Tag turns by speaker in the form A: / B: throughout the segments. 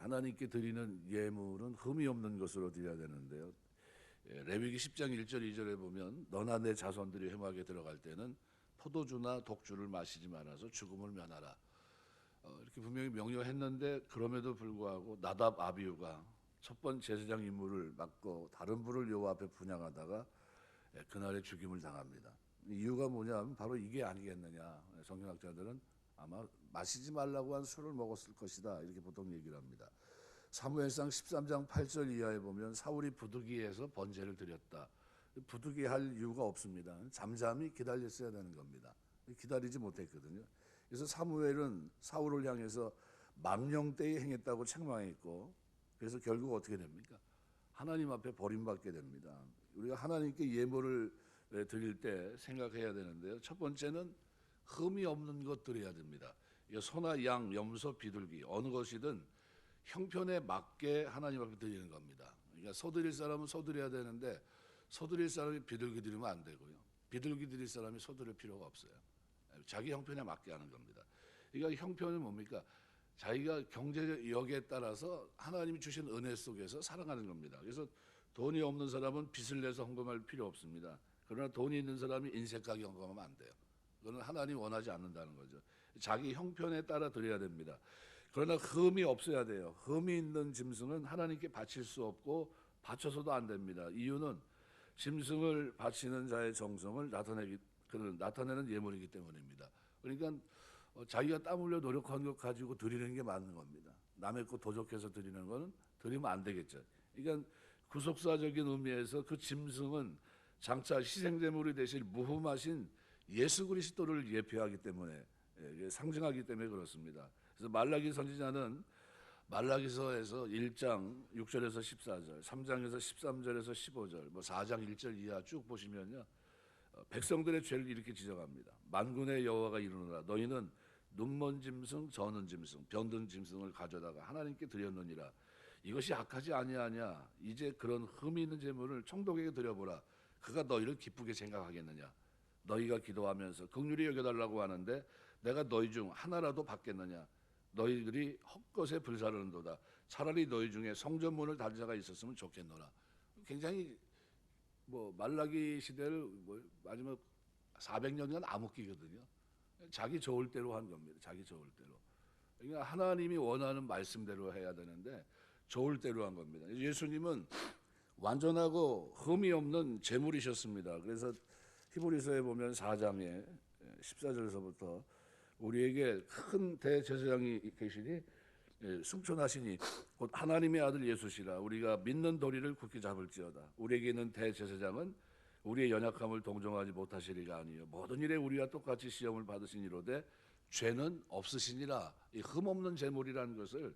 A: 하나님께 드리는 예물은 흠이 없는 것으로 드려야 되는데요. 레위기 10장 1절 2절에 보면 너나 내 자손들이 회막에 들어갈 때는 포도주나 독주를 마시지 말아서 죽음을 면하라. 이렇게 분명히 명령했는데 그럼에도 불구하고 나답 아비후가 첫 번째 제사장 임무를 맡고 다른 불을 여호와 앞에 분향하다가 그날에 죽임을 당합니다. 이유가 뭐냐면 바로 이게 아니겠느냐. 성경학자들은 아마 마시지 말라고 한 술을 먹었을 것이다 이렇게 보통 얘기를 합니다. 사무엘상 13장 8절 이하에 보면 사울이 부득이해서 번제를 드렸다. 부득이할 이유가 없습니다. 잠잠히 기다렸어야 되는 겁니다. 기다리지 못했거든요. 그래서 사무엘은 사울을 향해서 망령되이 행했다고 책망했고, 그래서 결국 어떻게 됩니까? 하나님 앞에 버림받게 됩니다. 우리가 하나님께 예물을 드릴 때 생각해야 되는데요. 첫 번째는 흠이 없는 것 드려야 됩니다. 소나 양, 염소, 비둘기 어느 것이든 형편에 맞게 하나님 앞에 드리는 겁니다. 그러니까 소드릴 사람은 소드려야 되는데 소드릴 사람이 비둘기 드리면 안 되고요. 비둘기 드릴 사람이 소드릴 필요가 없어요. 자기 형편에 맞게 하는 겁니다. 그러니까 형편은 뭡니까? 자기가 경제력에 따라서 하나님이 주신 은혜 속에서 살아가는 겁니다. 그래서 돈이 없는 사람은 빚을 내서 헌금할 필요 없습니다. 그러나 돈이 있는 사람이 인색하게 헌금하면 안 돼요. 그건 하나님이 원하지 않는다는 거죠. 자기 형편에 따라 드려야 됩니다. 그러나 흠이 없어야 돼요. 흠이 있는 짐승은 하나님께 바칠 수 없고 바쳐서도 안 됩니다. 이유는 짐승을 바치는 자의 정성을 나타내는 예물이기 때문입니다. 그러니까 자기가 땀 흘려 노력한 것 가지고 드리는 게 맞는 겁니다. 남의 것 도적해서 드리는 거는 드리면 안 되겠죠. 그러니까 구속사적인 의미에서 그 짐승은 장차 희생제물이 되실 무흠하신 예수 그리스도를 예표하기 때문에 상징하기 때문에 그렇습니다. 그래서 말라기 선지자는 말라기서에서 1장 6절에서 14절, 3장에서 13절에서 15절, 4장 1절 이하 쭉 보시면요. 백성들의 죄를 이렇게 지적합니다. 만군의 여호와가 이르노라 너희는 눈먼 짐승, 저는 짐승, 병든 짐승을 가져다가 하나님께 드렸느니라. 이것이 악하지 아니하냐. 이제 그런 흠이 있는 제물을 총독에게 드려보라. 그가 너희를 기쁘게 생각하겠느냐. 너희가 기도하면서 긍휼히 여겨달라고 하는데 내가 너희 중 하나라도 받겠느냐. 너희들이 헛것에 불사르는도다. 차라리 너희 중에 성전문을 닫은 자가 있었으면 좋겠노라. 굉장히 말라기 시대를 마지막 400년간 암흑기거든요. 자기 좋을 대로 한 겁니다. 자기 좋을 대로. 그러니까 하나님이 원하는 말씀대로 해야 되는데 좋을 대로 한 겁니다. 예수님은 완전하고 흠이 없는 제물이셨습니다. 그래서 히브리서에 보면 4장에 14절에서부터 우리에게 큰 대제사장이 계시니 승천하시니 곧 하나님의 아들 예수시라. 우리가 믿는 도리를 굳게 잡을지어다. 우리에게 있는 대제사장은 우리의 연약함을 동정하지 못하시리가 아니요 모든 일에 우리와 똑같이 시험을 받으시니로되 죄는 없으시니라. 이 흠없는 제물이라는 것을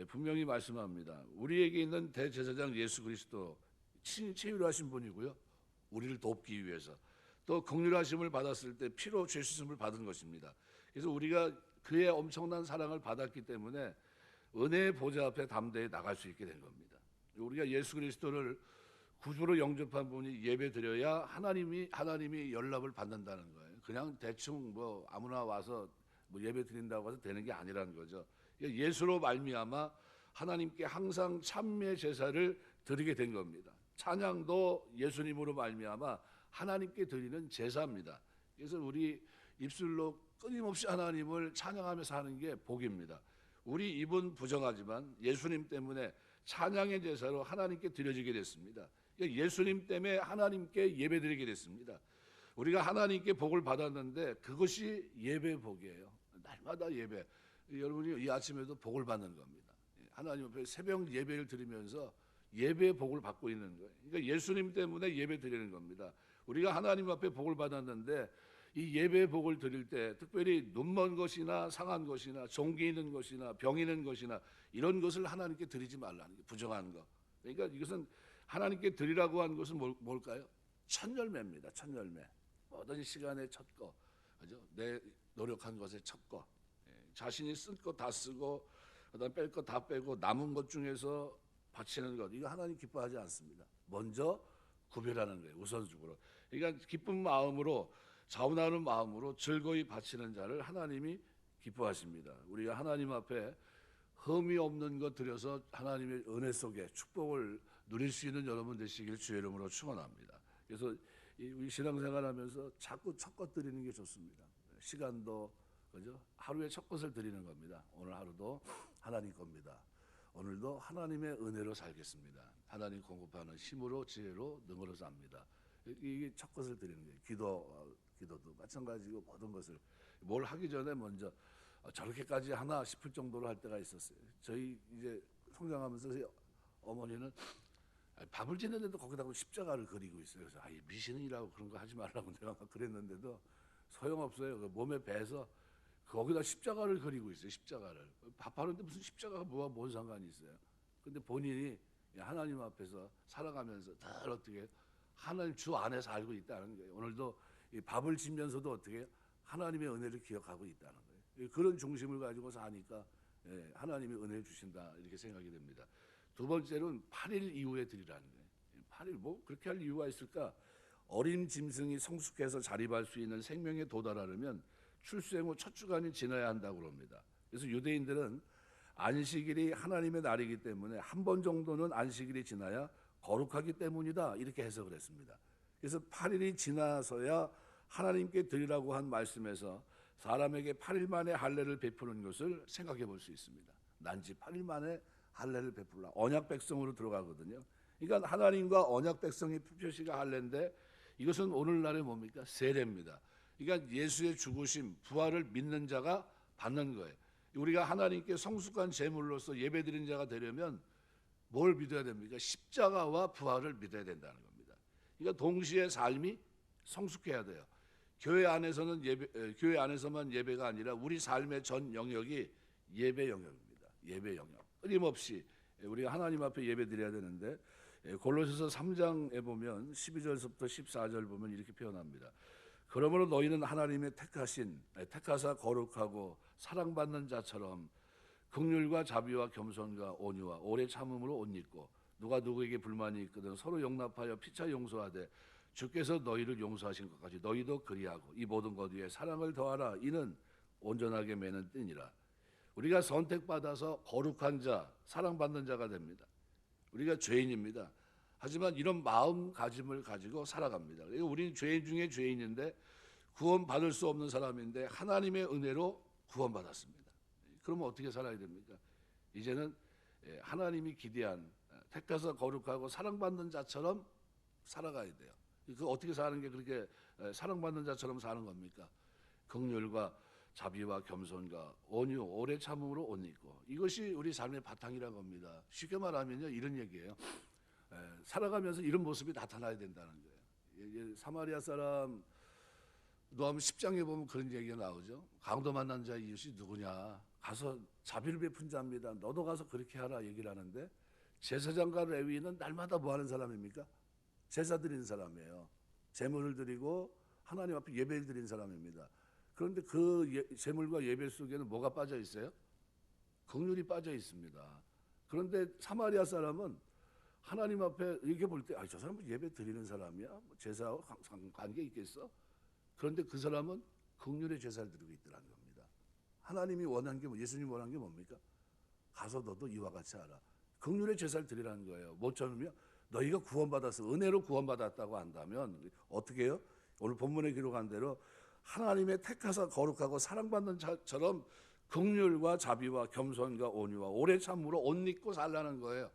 A: 분명히 말씀합니다. 우리에게 있는 대제사장 예수 그리스도 친히 체휼하신 분이고요. 우리를 돕기 위해서 또 긍휼하심을 받았을 때 피로 죄 씻음을 받은 것입니다. 그래서 우리가 그의 엄청난 사랑을 받았기 때문에 은혜의 보좌 앞에 담대히 나갈 수 있게 된 겁니다. 우리가 예수 그리스도를 구주로 영접한 분이 예배 드려야 하나님이 연락을 받는다는 거예요. 그냥 대충 아무나 와서 예배 드린다고 해서 되는 게 아니라는 거죠. 예수로 말미암아 하나님께 항상 참회 제사를 드리게 된 겁니다. 찬양도 예수님으로 말미암아 하나님께 드리는 제사입니다. 그래서 우리 입술로 끊임없이 하나님을 찬양하면서 하는 게 복입니다. 우리 입은 부정하지만 예수님 때문에 찬양의 제사로 하나님께 드려지게 됐습니다. 예수님 때문에 하나님께 예배드리게 됐습니다. 우리가 하나님께 복을 받았는데 그것이 예배 복이에요. 날마다 예배. 여러분이 이 아침에도 복을 받는 겁니다. 하나님 앞에 새벽 예배를 드리면서 예배의 복을 받고 있는 거예요. 그러니까 예수님 때문에 예배 드리는 겁니다. 우리가 하나님 앞에 복을 받았는데 이 예배의 복을 드릴 때 특별히 눈먼 것이나 상한 것이나 종기 있는 것이나 병 있는 것이나 이런 것을 하나님께 드리지 말라는 게 부정한 거. 그러니까 이것은 하나님께 드리라고 한 것은 뭘까요? 첫 열매입니다. 첫 열매. 모든 시간의 첫 거. 그죠? 내 노력한 것의 첫 거. 자신이 쓸 거 다 쓰고 그다음 뺄 거 다 빼고 남은 것 중에서 바치는 것. 이거 하나님 기뻐하지 않습니다. 먼저 구별하는 거예요. 우선적으로. 그러니까 기쁜 마음으로 자원하는 마음으로 즐거이 바치는 자를 하나님이 기뻐하십니다. 우리가 하나님 앞에 흠이 없는 것 드려서 하나님의 은혜 속에 축복을 누릴 수 있는 여러분 되시길 주의 이름으로 축원합니다. 그래서 우리 신앙생활하면서 자꾸 첫 것 드리는 게 좋습니다. 시간도 그죠? 하루에 첫 것을 드리는 겁니다. 오늘 하루도 하나님 겁니다. 오늘도 하나님의 은혜로 살겠습니다. 하나님 공급하는 힘으로 지혜로 능으로 삽니다. 이게 첫 것을 드리는 거예요. 기도도 마찬가지고 모든 것을 뭘 하기 전에 먼저 저렇게까지 하나 싶을 정도로 할 때가 있었어요. 저희 이제 성장하면서 어머니는 밥을 짓는데도 거기다가 십자가를 그리고 있어요. 그래서 미신이라고 그런 거 하지 말라고 내가 막 그랬는데도 소용없어요. 그 몸에 배서 거기다 십자가를 그리고 있어요. 십자가를. 밥하는데 무슨 십자가가 뭐와 뭔 상관이 있어요. 근데 본인이 하나님 앞에서 살아가면서 늘 어떻게 하나님 주 안에 살고 있다는 거예요. 오늘도 이 밥을 짓면서도 어떻게 하나님의 은혜를 기억하고 있다는 거예요. 그런 중심을 가지고 사니까 하나님이 은혜 주신다 이렇게 생각이 됩니다. 두 번째로는 8일 이후에 드리라는 거예요. 8일 뭐 그렇게 할 이유가 있을까? 어린 짐승이 성숙해서 자립할 수 있는 생명에 도달하려면 출생 후 첫 주간이 지나야 한다고 합니다. 그래서 유대인들은 안식일이 하나님의 날이기 때문에 한 번 정도는 안식일이 지나야 거룩하기 때문이다 이렇게 해석을 했습니다. 그래서 8일이 지나서야 하나님께 드리라고 한 말씀에서 사람에게 8일 만에 할례를 베푸는 것을 생각해 볼 수 있습니다. 난지 8일 만에 할례를 베풀라 언약 백성으로 들어가거든요. 그러니까 하나님과 언약 백성의 표시가 할례인데 이것은 오늘날의 뭡니까? 세례입니다. 그러니까 예수의 죽으심, 부활을 믿는 자가 받는 거예요. 우리가 하나님께 성숙한 제물로서 예배드린 자가 되려면 뭘 믿어야 됩니까? 십자가와 부활을 믿어야 된다는 겁니다. 그러니까 동시에 삶이 성숙해야 돼요. 교회 안에서만 예배가 아니라 우리 삶의 전 영역이 예배 영역입니다. 예배 영역. 끊임없이 우리가 하나님 앞에 예배드려야 되는데 골로새서 3장에 보면 12절부터 14절 보면 이렇게 표현합니다. 그러므로 너희는 하나님의 택하사 거룩하고 사랑받는 자처럼 긍휼과 자비와 겸손과 온유와 오래 참음으로 옷 입고 누가 누구에게 불만이 있거든 서로 용납하여 피차 용서하되 주께서 너희를 용서하신 것 같이 너희도 그리하고 이 모든 것 위에 사랑을 더하라. 이는 온전하게 매는 띠니라. 우리가 선택받아서 거룩한 자, 사랑받는 자가 됩니다. 우리가 죄인입니다. 하지만 이런 마음가짐을 가지고 살아갑니다. 우리는 죄인 중에 죄인인데 구원받을 수 없는 사람인데 하나님의 은혜로 구원받았습니다. 그러면 어떻게 살아야 됩니까? 이제는 하나님이 기대한 택해서 거룩하고 사랑받는 자처럼 살아가야 돼요. 그 어떻게 사는 게 그렇게 사랑받는 자처럼 사는 겁니까? 긍휼과 자비와 겸손과 온유, 오래 참음으로 옷 입고 이것이 우리 삶의 바탕이라고 합니다. 쉽게 말하면요 이런 얘기예요. 살아가면서 이런 모습이 나타나야 된다는 거예요. 사마리아 사람 노아문 10장에 보면 그런 얘기가 나오죠. 강도 만난 자 이웃이 누구냐? 가서 자비를 베푼 자입니다. 너도 가서 그렇게 하라 얘기를 하는데 제사장과 레위인은 날마다 뭐 하는 사람입니까? 제사 드리는 사람이에요. 제물을 드리고 하나님 앞에 예배를 드리는 사람입니다. 그런데 그 제물과 예배 속에는 뭐가 빠져 있어요? 긍휼이 빠져 있습니다. 그런데 사마리아 사람은 하나님 앞에 이렇게 볼 때 저 사람은 예배 드리는 사람이야? 뭐 제사와 관계 있겠어? 그런데 그 사람은 긍휼의 제사를 드리고 있더라는 겁니다. 하나님이 원한 게 예수님이 원한 게 뭡니까? 가서 너도 이와 같이 하라. 긍휼의 제사를 드리라는 거예요. 뭐처럼요? 너희가 구원받아서 은혜로 구원받았다고 한다면 어떻게 해요? 오늘 본문에 기록한 대로 하나님의 택하사 거룩하고 사랑받는 자처럼 긍휼과 자비와 겸손과 온유와 오래 참음으로 옷 입고 살라는 거예요.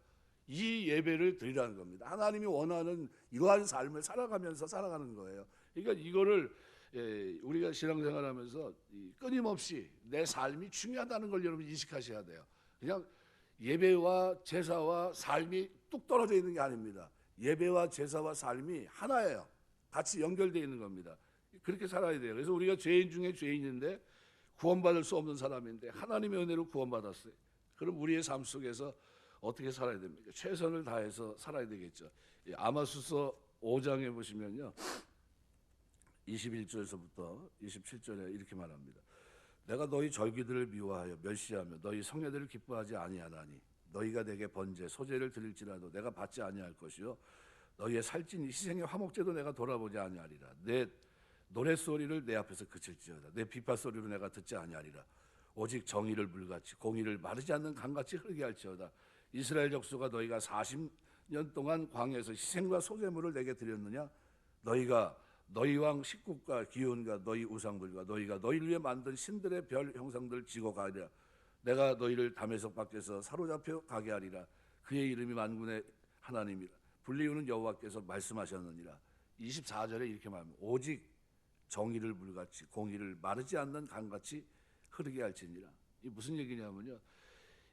A: 이 예배를 드리라는 겁니다. 하나님이 원하는 이러한 삶을 살아가면서 살아가는 거예요. 그러니까 이거를 우리가 신앙생활하면서 끊임없이 내 삶이 중요하다는 걸 여러분 인식하셔야 돼요. 그냥 예배와 제사와 삶이 뚝 떨어져 있는 게 아닙니다. 예배와 제사와 삶이 하나예요. 같이 연결되어 있는 겁니다. 그렇게 살아야 돼요. 그래서 우리가 죄인 중에 죄인인데 구원받을 수 없는 사람인데 하나님의 은혜로 구원받았어요. 그럼 우리의 삶 속에서 어떻게 살아야 됩니까? 최선을 다해서 살아야 되겠죠. 아마수서 5장에 보시면요. 21절에서부터 27절에 이렇게 말합니다. 내가 너희 절기들을 미워하여 멸시하며 너희 성례들을 기뻐하지 아니하나니 너희가 내게 번제 소제를 드릴지라도 내가 받지 아니할 것이요 너희의 살찐 희생의 화목제도 내가 돌아보지 아니하리라. 내 노랫소리를 내 앞에서 그칠지어다. 내 비파소리로 내가 듣지 아니하리라. 오직 정의를 물같이 공의를 마르지 않는 강같이 흐르게 할지어다. 이스라엘 족속아, 너희가 40년 동안 광야에서 희생과 소제물을 내게 드렸느냐? 너희가 너희 왕 식국과 기운과 너희 우상들과 너희가 너희를 위해 만든 신들의 별 형상들을 지고 가리라. 내가 너희를 다메섹 밖에서 사로잡혀 가게 하리라. 그의 이름이 만군의 하나님이라. 불리우는 여호와께서 말씀하셨느니라. 24절에 이렇게 말합니다. 오직 정의를 물같이 공의를 마르지 않는 강같이 흐르게 할지니라. 이 무슨 얘기냐면요,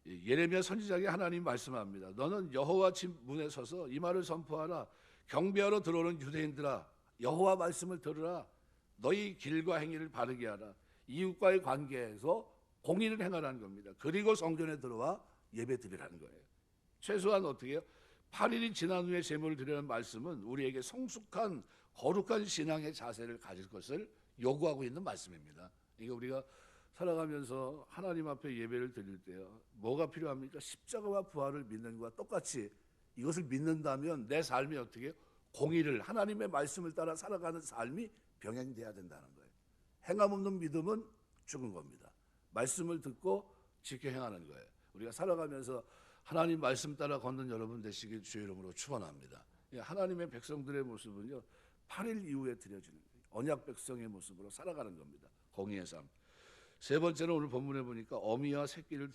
A: 예레미야 선지자에게 하나님 말씀합니다. 너는 여호와 집 문에 서서 이 말을 선포하라. 경배하러 들어오는 유대인들아, 여호와 말씀을 들으라. 너희 길과 행위를 바르게 하라. 이웃과의 관계에서 공의를 행하라는 겁니다. 그리고 성전에 들어와 예배 드리라는 거예요. 최소한 어떻게 해요? 8일이 지난 후에 제물을 드리라는 말씀은 우리에게 성숙한 거룩한 신앙의 자세를 가질 것을 요구하고 있는 말씀입니다. 이게 우리가 살아가면서 하나님 앞에 예배를 드릴 때요, 뭐가 필요합니까? 십자가와 부활을 믿는 것과 똑같이 이것을 믿는다면 내 삶이 어떻게 해요? 공의를, 하나님의 말씀을 따라 살아가는 삶이 병행돼야 된다는 거예요. 행함 없는 믿음은 죽은 겁니다. 말씀을 듣고 지켜 행하는 거예요. 우리가 살아가면서 하나님 말씀 따라 걷는 여러분 되시길 주의 이름으로 축원합니다. 하나님의 백성들의 모습은요, 8일 이후에 드려지는 거예요. 언약 백성의 모습으로 살아가는 겁니다. 공의의 삶. 세 번째는 오늘 본문에 보니까 어미와 새끼를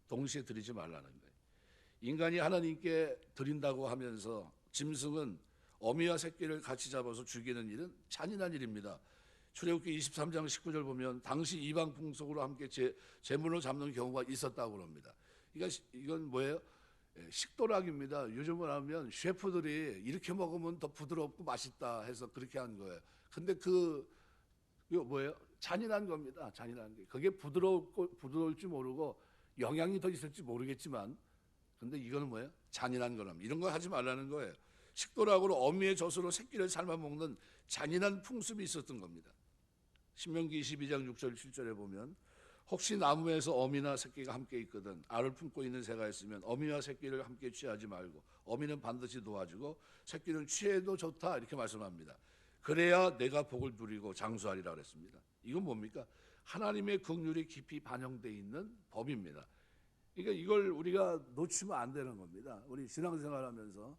A: 동시에 드리지 말라는 거예요. 인간이 하나님께 드린다고 하면서 짐승은 어미와 새끼를 같이 잡아서 죽이는 일은 잔인한 일입니다. 출애굽기 23장 19절 보면 당시 이방 풍속으로 함께 제물로 잡는 경우가 있었다고 합니다. 이건 뭐예요? 식도락입니다. 요즘을 하면 셰프들이 이렇게 먹으면 더 부드럽고 맛있다 해서 그렇게 한 거예요. 근데 이거 뭐예요? 잔인한 겁니다. 잔인한 게. 그게 부드러울지 모르고 영양이 더 있을지 모르겠지만, 근데 이거는 뭐예요? 잔인한 거랍니다. 이런 거 하지 말라는 거예요. 식도락으로 어미의 젖으로 새끼를 삶아 먹는 잔인한 풍습이 있었던 겁니다. 신명기 22장 6절 7절에 보면 혹시 나무에서 어미나 새끼가 함께 있거든 알을 품고 있는 새가 있으면 어미와 새끼를 함께 취하지 말고 어미는 반드시 놓아주고 새끼는 취해도 좋다, 이렇게 말씀합니다. 그래야 내가 복을 누리고 장수하리라 그랬습니다. 이건 뭡니까? 하나님의 긍휼이 깊이 반영되어 있는 법입니다. 그러니까 이걸 우리가 놓치면 안 되는 겁니다. 우리 신앙생활하면서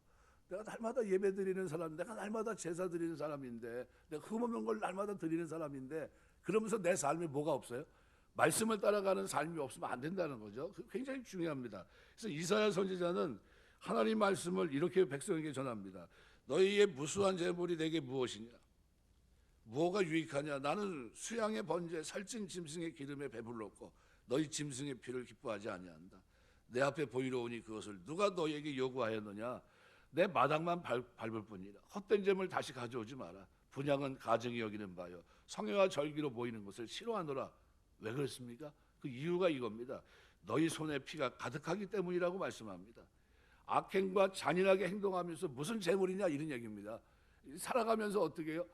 A: 내가 날마다 예배 드리는 사람, 내가 날마다 제사 드리는 사람인데, 내가 흠없는 걸 날마다 드리는 사람인데, 그러면서 내 삶에 뭐가 없어요? 말씀을 따라가는 삶이 없으면 안 된다는 거죠. 굉장히 중요합니다. 그래서 이사야 선지자는 하나님 말씀을 이렇게 백성에게 전합니다. 너희의 무수한 재물이 내게 무엇이냐? 무엇가 유익하냐? 나는 수양의 번제 살찐 짐승의 기름에 배불렀고 너희 짐승의 피를 기뻐하지 아니한다. 내 앞에 보이러 오니 그것을 누가 너희에게 요구하였느냐? 내 마당만 밟을 뿐이라. 헛된 재물 다시 가져오지 마라. 분향은 가증히 여기는 바요 성회와 절기로 모이는 것을 싫어하노라. 왜 그렇습니까? 그 이유가 이겁니다. 너희 손에 피가 가득하기 때문이라고 말씀합니다. 악행과 잔인하게 행동하면서 무슨 재물이냐, 이런 얘기입니다. 살아가면서 어떻게 해요?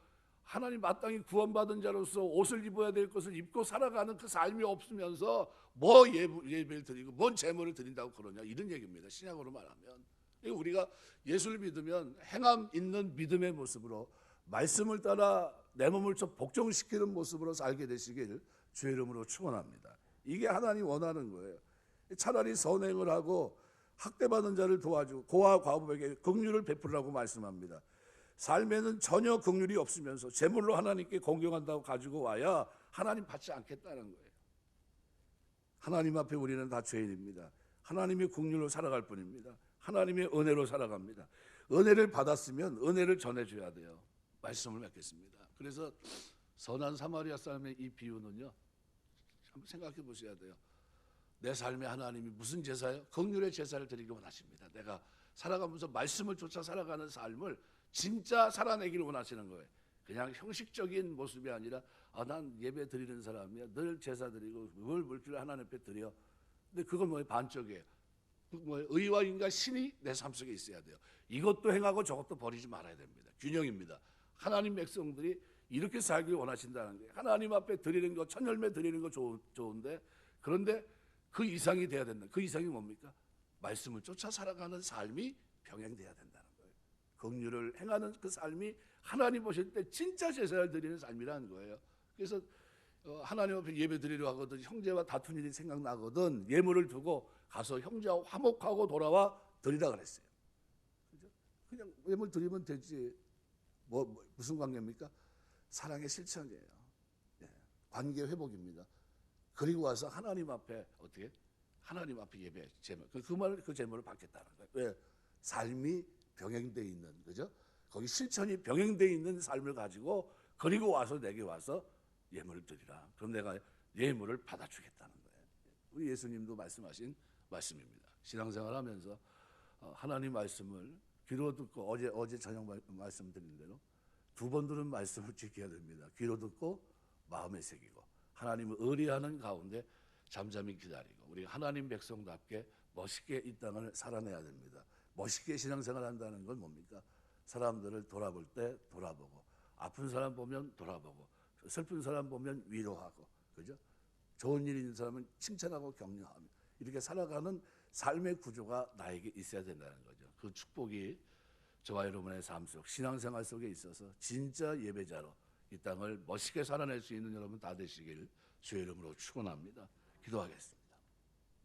A: 하나님 마땅히 구원받은 자로서 옷을 입어야 될 것을 입고 살아가는 그 삶이 없으면서 뭐 예배를 드리고 뭔 재물을 드린다고 그러냐, 이런 얘기입니다. 신약으로 말하면 우리가 예수를 믿으면 행함 있는 믿음의 모습으로 말씀을 따라 내 몸을 좀 복종시키는 모습으로 살게 되시길 주의 이름으로 축원합니다. 이게 하나님 원하는 거예요. 차라리 선행을 하고 학대받는 자를 도와주고 고아 과부에게 긍휼을 베풀라고 말씀합니다. 삶에는 전혀 긍휼이 없으면서 제물로 하나님께 공경한다고 가지고 와야 하나님 받지 않겠다는 거예요. 하나님 앞에 우리는 다 죄인입니다. 하나님의 긍휼로 살아갈 뿐입니다. 하나님의 은혜로 살아갑니다. 은혜를 받았으면 은혜를 전해줘야 돼요. 말씀을 맺겠습니다. 그래서 선한 사마리아 사람의 이 비유는요, 한번 생각해 보셔야 돼요. 내 삶에 하나님이 무슨 제사예요? 긍휼의 제사를 드리기 원하십니다. 내가 살아가면서 말씀을 쫓아 살아가는 삶을 진짜 살아내기를 원하시는 거예요. 그냥 형식적인 모습이 아니라 난 예배 드리는 사람이야. 늘 제사 드리고 늘 물질을 하나님 앞에 드려. 근데 그건 뭐예요? 반쪽이에요. 의와 인과 신이 내 삶 속에 있어야 돼요. 이것도 행하고 저것도 버리지 말아야 됩니다. 균형입니다. 하나님 백성들이 이렇게 살길 원하신다는 거예요. 하나님 앞에 드리는 거, 천열매 드리는 거 좋은데, 그런데 그 이상이 돼야 된다. 그 이상이 뭡니까? 말씀을 쫓아 살아가는 삶이 병행돼야 된다는 거예요. 긍휼을 행하는 그 삶이 하나님 보실 때 진짜 제사를 드리는 삶이라는 거예요. 그래서 하나님 앞에 예배 드리려 하거든 형제와 다툰 일이 생각나거든 예물을 두고 가서 형제와 화목하고 돌아와 드리라 그랬어요. 그죠? 그냥 예물 드리면 되지. 무슨 관계입니까? 사랑의 실천이에요. 예, 관계 회복입니다. 그리고 와서 하나님 앞에 어떻게? 하나님 앞에 예배 제물 그 제물을 받겠다는 거예요. 왜? 삶이 병행돼 있는 거죠. 거기 실천이 병행돼 있는 삶을 가지고 그리고 와서 내게 와서 예물을 드리라. 그럼 내가 예물을 받아주겠다는 거예요. 우리 예수님도 말씀하신 말씀입니다. 신앙생활하면서 하나님 말씀을 귀로 듣고 어제 저녁 말씀드린 대로 두 번 들은 말씀을 지켜야 됩니다. 귀로 듣고 마음에 새기고 하나님을 의뢰하는 가운데 잠잠히 기다리고 우리 하나님 백성답게 멋있게 이 땅을 살아내야 됩니다. 멋있게 신앙생활한다는 건 뭡니까? 사람들을 돌아볼 때 돌아보고 아픈 사람 보면 돌아보고 슬픈 사람 보면 위로하고 그죠? 좋은 일 있는 사람은 칭찬하고 격려하며 이렇게 살아가는 삶의 구조가 나에게 있어야 된다는 거죠. 그 축복이 저와 여러분의 삶 속 신앙생활 속에 있어서 진짜 예배자로 이 땅을 멋있게 살아낼 수 있는 여러분 다 되시길 주의 이름으로 축원합니다. 기도하겠습니다.